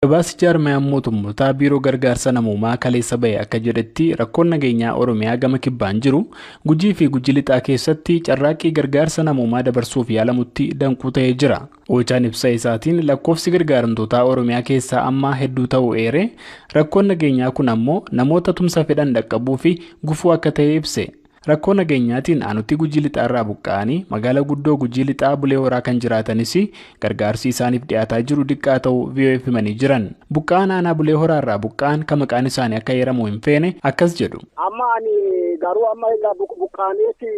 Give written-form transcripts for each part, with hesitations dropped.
Gabaasa jaarmayaan mootummoota biiroo gargaarsa namoomaa kaleessa bahe akka jedhetti rakkoon nageenyaa Oromiyaa gama kibbaan jiru Gujii fi Gujii lixaa keessatti carraaqqii gargaarsa namoomaa dabarsuuf yaalamutti danquu ta'ee jira. Oochaan ibsa isaatiin lakkoofsi gargaaramtootaa Oromiyaa keessaa ammaa hedduu ta'uu eere rakkoon nageenyaa kun ammoo namoota tumsa fedhan dhaqqabuu fi gufuu akka ta'e ibse. Rakkoo nageenyaatiin aanutti Gujii lixaa irraa buqqa'anii magaalaa guddoo Gujii lixaa Bulee Horaa kan jiraatanis gargaarsi isaaniif dhiyaataa jiru diqqaa ta'uu VOF himanii jiran. Buqqa'aan aanaa Bulee Horaa irraa buqqa'an kan maqaan isaanii akka heeramu hin feene akkas jedhu. Amma ani garuu amma buqqa'aniiti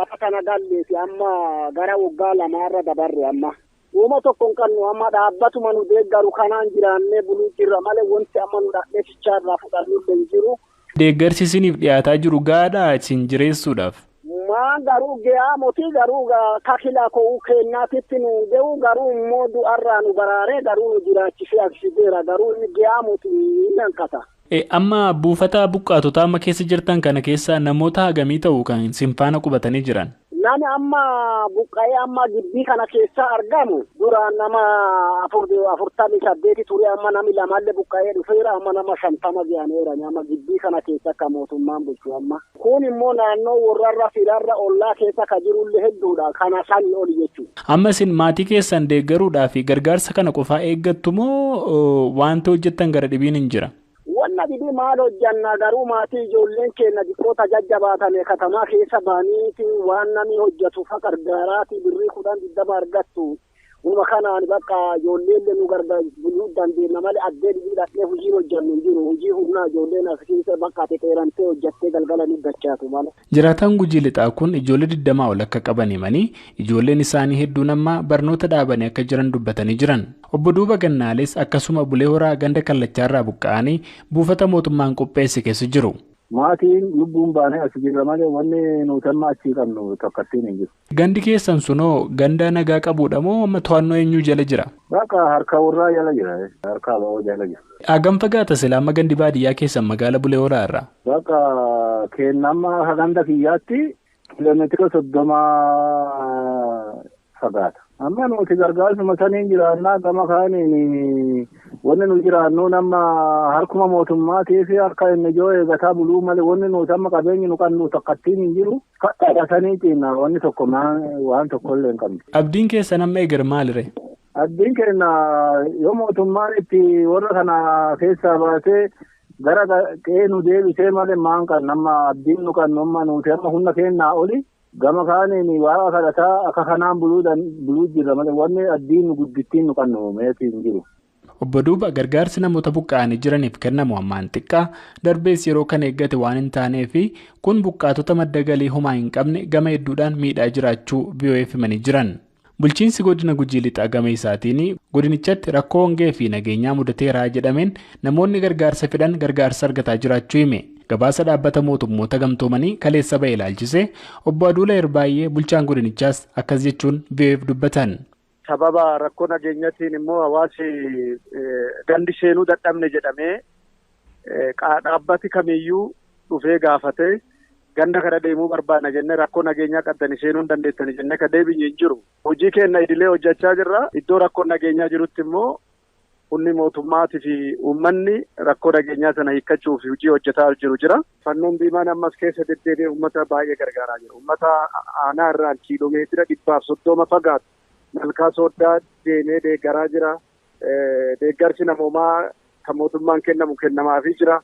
lafa kana galleeti amma gara waggaa lamaarra dabarre amma. Uuma tokkoon qabnu amma dhaabbatuma nu deeggaru kanaan jiraannee buluu jirra malee wanti amma nu dhaqnee fichaarraa fudhannu hin jiru. Deeggarsi isiniif dhiyaataa jiru gaadhaa isin jireessuudhaaf. Maan garuu ga'aa mootii garuu kakila koo kennaatitti nu ga'u garuu immoo du'arraa nu baraaree garuu nu jiraachisee agarsiiseera garuu inni ga'aa mootii hin hanqata. Amma buufata buqqaatotaa amma keessa jirtan kana keessa namoota hagamii ta'u kan sinfaana qubatanii jiran? Nani amma buqqa'ee amma gibbii kana keessa argamu duraan nama 48 ture amma nami lamallee buqqa'ee dhufeera amma nama 50 ga'aneera amma gibbii kana keessa akka mootummaan bulchu amma. Kun immoo naannoo warrarra firarra ollaa keessa ka jirullee hedduudha kana sanii oli jechuudha. Amma isin maatii keessan deeggaruudhaa fi gargaarsa kana qofaa eeggattu moo wanta hojjettan gara dhibiin hin jira? Wanna dhibee maal hojjanna garuu maatii ijoolleen keenya xiqqoota jajjabaatame katamaa keessa baaniiti waan namni hojjetu fa gargaaraati birrii 10 argattu. Uma kanaan bakka ijoolleen nu gargaaruu dandeenya malee addee dhibee dhaqnee hojii hojjannu hin jiru. Hojii humnaa ijoolleen as keessa bakka teeterantee hojjattee galgala ni dachaatu malee. Jiraataan Gujii lixaa kun ijoollee 20 ol akka qaban himanii ijoolleen isaanii hedduun amma barnoota dhaabanii akka jiran dubbatanii jiran. Obbo Duuba Gannaales akkasuma Bulee Horaa ganda kallachaarraa buqqa'anii buufata mootummaan qopheesse keessa jiru. Maatiin lubbuun baanee as jirra malee wanni nuti amma achii qabnu tokkattiin hin jiru. Gandi keessan sunoo ganda nagaa qabuudha moo amma to'annoo eenyuu jala jira? Bakka harka warraa jala jira. Harka aba'oo jala jira. Hagam fagaata silaa amma gandi baadiyyaa keessan magaala Bulee Horaa irraa? Bakka kennama ganda kiyyaatti kiiloomeetira 30 fagaata. Amma nuti gargaarsuma saniin jiraannaa gama kaaniin wanni nu jiraannu nama harkuma mootummaatii fi harka inni ijoo eegataa buluu malee wanni nuti amma qabeenyi nu qabnu tokkattiin hin jiru. Kadhaadha saniitiin wanni tokko waan tokkollee hin qabne. Abdiin keessan amma eegar maalire? Abdiin keenya yoo mootummaan itti warra kana keessaa baasee gara qe'ee nu deebisee malee maan kan nama abdiin nu qabnu amma nuti amma humna kennaa oli. Gama kaaniin waa kadhataa akka kanaan buluu jirra malee wanni addiin guddittiin nu qabnu meetii hin jiru. Obbo Duuba gargaarsi namoota buqqa'anii jiraniif kennamu ammaan xiqqaa darbees yeroo kana eeggate waan hin taaneef kun buqqaatota madda galii homaa hin qabne gama hedduudhaan miidhaa jiraachuu VOF himanii jiran. Bulchiinsi godina Gujii lixaa gama isaatiin godinichatti rakkoo hongee fi nageenyaa mudateeraa jedhameen namoonni gargaarsa fedhan gargaarsa argataa jiraachuu hime. Gabaasa dhaabbata mootummoota gamtoomanii kaleessa bahe ilaalchise obbo Aduula Erbaay'ee bulchaan godinichaas akkas jechuun VOF dubbatan. Sababa rakkoo nageenyaatiin immoo hawaasi gandi seenuu dadhabne jedhamee dhaabbati kamiyyuu dhufee gaafatee ganda kana deemuu barbaadna jennee rakkoo nageenyaa qabdanii seenuu hin dandeettani jennee ka deebiin hin jiru. Hojii keenya idilee hojjechaa jirra. Iddoo rakkoo nageenyaa jirutti immoo humni mootummaatii fi uummanni rakkoo nageenyaa sana hiikkachuuf hojii hojjetaa jiru jira. Fannoon Diimaan ammas keessa deddeebi'ee uummata baay'ee gargaaraa jira. Uummata aanaa irraa kiiloomeetira 130 fagaatu malkaa sooddaa deemee deeggaraa jira. Deeggarsi namoomaa kan mootummaan kennamaafii jira.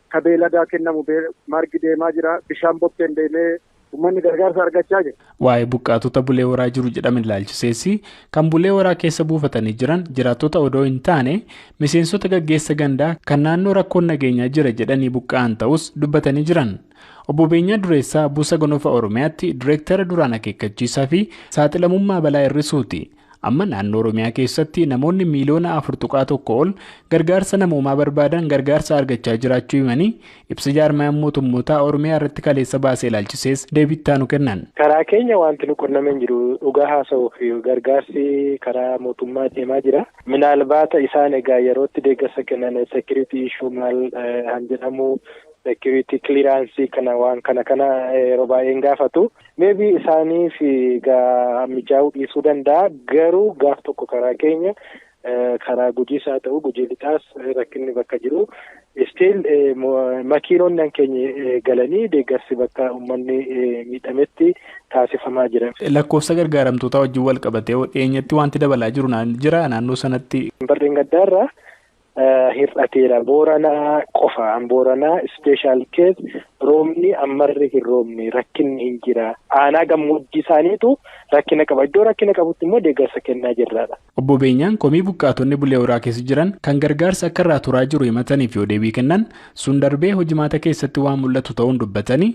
Ka beeladaa kennamu margi deemaa jira. Bishaan bokkeen deemee uummanni gargaarsa argachaa jira. Waa'ee buqqaatota Bulee Horaa jiru jedhame ilaalchiseessi kan Bulee Horaa keessa buufatanii jiran jiraattota odoo hin taane miseensota gaggeessa gandaa kan naannoo rakkoon nageenyaa jira jedhanii buqqa'an ta'us dubbatanii jiran. Obbo Beenyaa Dureessaa Buusa Gonofaa Oromiyaatti Direektara duraan akeekkachiisaa fi saaxilamummaa balaa hir'isuuti. Amma naannoo Oromiyaa keessatti namoonni miiliyoona 4.1 ol gargaarsa namoomaa barbaadan gargaarsa argachaa jiraachuu himanii ibsa jaarmayaan mootummootaa Oromiyaa irratti kaleessa baasee ilaalchisees deebii nu kennan. Karaa keenya wanti nu qunname hin jiru dhugaa haasa'uuf gargaarsi karaa mootummaa deemaa jira. Minaalbaata isaan egaa yerootti deeggarsa kennan security issue maal han jedhamu security clearance kana waan kana yeroo baay'een gaafatu. Maybe isaaniif mijaa'uu dhiisuu danda'a garuu gaaf tokko karaa keenya karaa gujiis haa ta'u gujii lixaas rakkinni bakka jiru. Still makiinonni keenya galanii deeggarsi bakka uummanni miidhametti taasifamaa jira. Lakkoofsa gargaaramtoota wajjin wal qabatee dhiyeenyatti wanti dabalaa jiru jira naannoo sanatti. Barreen gaddaarraa hir'ateera. Booranaa qofa. Booranaa ispeeshaal kees roobni ammarri hin roobne rakkinni hin jira. Aanaa gammoojjii isaaniitu rakkina qaba. Iddoo rakkina qabutti immoo deeggarsa kennaa jirraadha. Obbo Beenyaan komii buqqaatonni Bulee Horaa keessa jiran kan gargaarsa akka irraa turaa jiru himataniif yoo deebii kennan sun darbee hojimaata keessatti waan mul'atu ta'uun dubbatanii